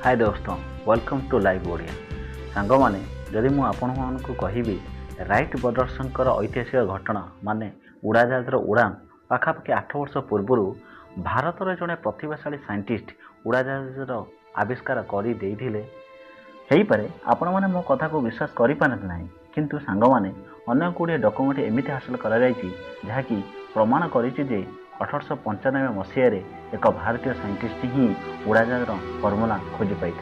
हाय दोस्तों, welcome to live Odia. सांग माने जदि मु आपण मानकु कहिबी राइट ब्रदर्सनकर ऐतिहासिक घटना माने उड़ाजाहाजर उड़ान पाखापाखि 8 वर्ष पूर्व भारतर जड़े प्रतिभाशाली साइंटिस्ट उड़ाजाहाजर आविष्कार करदे आपण मैंने मो कथा को विश्वास करें ना, किंतु सांग माने अनेक गुड़िया डॉक्यूमेंट एमती हासिल करी प्रमाण कर 1895 मसीह एक भारतीय साइंटिस्ट ही उड़ाजाहाजर फर्मुला खोजी पाई।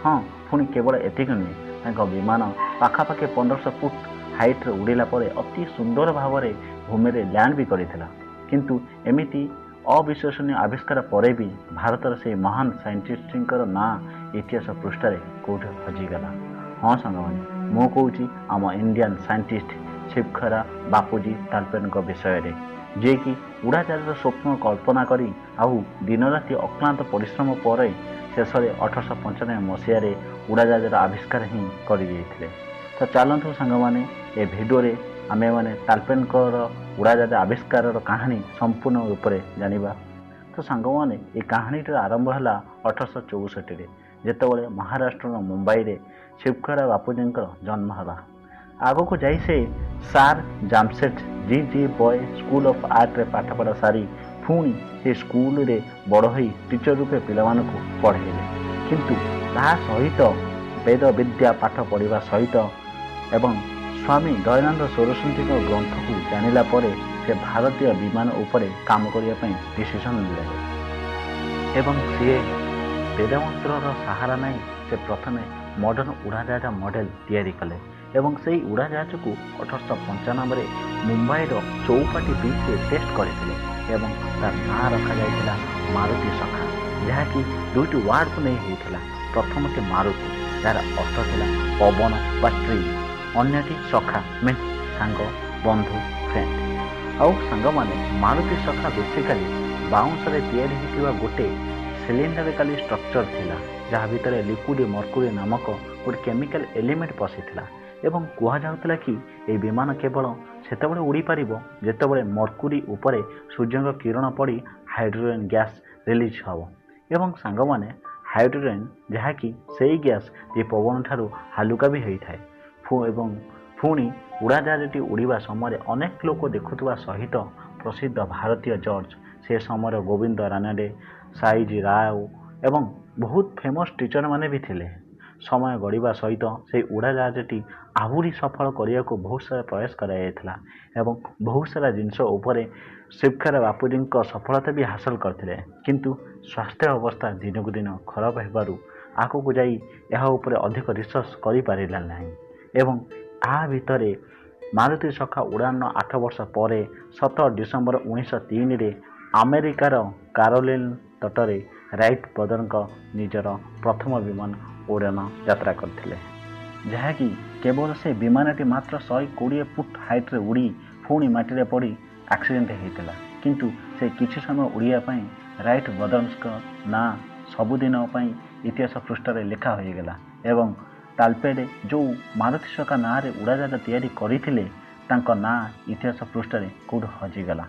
हाँ, पुणी केवल एतिक नुहे, विमान पाखापाखि 1500 फुट हाइट्रे उड़िला अति सुंदर भाव में भूमि में लैंड भी करथिला। किंतु एमिति अविश्वसनीय आविष्कार पर भी भारतर से महान साइंटिस्टर ना इतिहास पृष्ठ कौट हजिगला। हाँ सांग मैंने मु कहूँ आम इंडियन साइंटिस्ट शिवखर बापूजी तालपेड़ विषय जे कि उड़ाजाहाजर स्वप्न कल्पना करी आउ दिन राति अक्लांत परिश्रम पर शेष 1895 मसीह उड़ाजाहाजर आविष्कार ही कर। तो चलतु सांग मैंने ए भिडियो आम मैंने तालपेड़ उड़ाजाहाज आविष्कार कहानी संपूर्ण रूप से जानिबा। तो सांग मैंने ये कहानी आरंभ है 1864 जितेबाला महाराष्ट्र मुंबई रे शिवकर बापूजी जन्म है। आग को जाई से सार जामसेट जी बॉय स्कूल ऑफ आर्ट रे पाठ पढ़ा सारी पुणी से स्कूल रे बड़ हो टीचर रूपे पिलामान को पढ़ेले। किंतु ता सहित वेद विद्या पाठ पढ़ा सहित एवं स्वामी दयानंद सरस्वती ग्रंथ को जानिला परे से भारतीय विमान उपरे काम करने डिसीजन ले एवं सी वेदमंत्र सहारा नहीं से प्रथमे मॉडर्न उड़ाजाहाज मॉडल तैयारी कले एवं से उड़ाजाहाज को 1895 मुंबई चौपाटी बीच से टेस्ट करते एवं तार ना रखा जाइथिला मारुति सखा, जहाँकि दुईटी वार्ड को नहीं होता। प्रथमटी मारुति जार अर्थ था पवन बा ट्री, अन्यटी सखा मीन सांग बंधु फ्रेंड। आउ सांग माने मारुति सखा बेसिकाली बाउंस रे तैयारी होइतिबा गोटे सिलिंडरिकल स्ट्रक्चर थिला, जहाँ भितर लिक्विड मर्क्यूरी नामक गोटे केमिकल एलिमेंट पशिथिला एवं कह जाउतला कि ए विमान केवल सेतेबेले उड़ी पारिबो जेतेबेले मर्क्यूरी उपरे सूर्य किरण पड़ी हाइड्रोजन गैस रिलीज हबो। एवं सांग माने हाइड्रोजन जहाँकि सेई गैस जे पवन ठारू हालुका भी होइथाय एवं पुणी उड़ाजाहाजटी उड़ीबा समय अनेक लोक देखुवा सहित प्रसिद्ध भारतीय जज से समय गोविंद रानाडे, साईजी राव एवं बहुत फेमस टीचर माने भी थिले। समय गड़िबा सहित से उड़ाजाहाजटी आहुरी सफल करने को बहुत सारा प्रयास कराइला एवं बहुत सारा जिनस उपरे शिवकर बापूजी सफलता भी हासिल करते। किंतु स्वास्थ्य अवस्था दिन को दिन खराब होबारु आगो को जाई यह उपरे अधिक रिसर्च करि पारिला नहीं एवं आ भितरे मारुति सखा उड़ान 8 वर्ष पर 17 डिसेम्बर 1903 रे अमेरिकार कारोलिन तटरे राइट ब्रदर निजर प्रथम विमान उड़ान यात्रा करथिले, जहाँकि केवल से विमानटी मात्र 120 फुट हाइट्रे उड़ी पुणी माटी पड़ी एक्सीडेंट होता। किंतु से किछि समय उड़ियापाई राइट ब्रदर्स ना सबुदिन इतिहास पृष्ठ लेखा हो गला एवं तालपेडे जो मारुति सखा ना रे उड़ाजाहाज तैयारी करथिले तांको ना इतिहास पृष्ठ कौट हजिगला।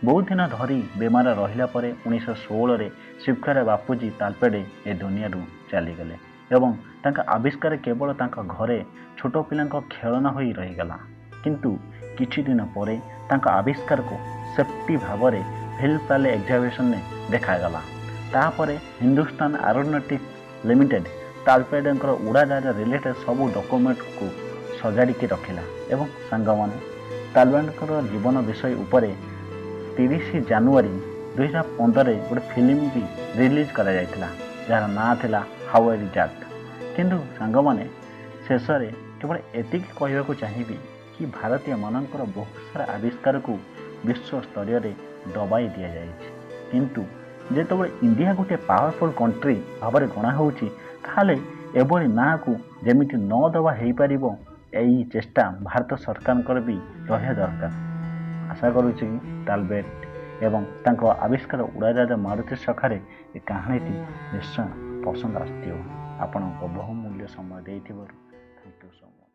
बहुत दिन धरी बेमार रहिला परे 1916 रे शिवकर बापूजी तालपेडे ए दुनिया चलीगले एवं तांका आविष्कार केवल तांका घरे छोट पिलांको खेलना होई रहीगला। किंतु किछि दिन परे तांका आविष्कार को सेफ्टी भाव में हिल पैले एग्जामिनेशन ने देखागला। तापरे हिंदुस्तान एरोनॉटिक्स लिमिटेड तालपेडर उड़ाजाहाज रिलेटेड सबू डॉक्यूमेंट को सजाड़ी रखिला एवं सांगमाने तालपेडर जीवन विषय उपरे 30 जनवरी 2015 गोटे फिल्म भी रिलीज करा जायतिला जार ना थिला हाउ जैक्ट। किंतु सांग माने शेष में केवल एतिक कहवाक चाहिए कि भारतीय मानकर बहुत सारा आविष्कार को विश्व स्तर में दबाई दि जाए। किंतु जेतबे इंडिया गोटे पावरफुल कंट्री भाव में गणा होउची ताहले एभली ना को जेमिति न दबा हो पार यही चेष्टा भारत सरकार भी रहा दरकार। आशा करुच्ची तालपेड एवं तांको आविष्कार उड़ाजाहाज मारुति सखारे ए कहानीटी निश्चय पसंद आसथिबो। आपनको बहुमूल्य समय देइथिबारु थैंक यू सो मच।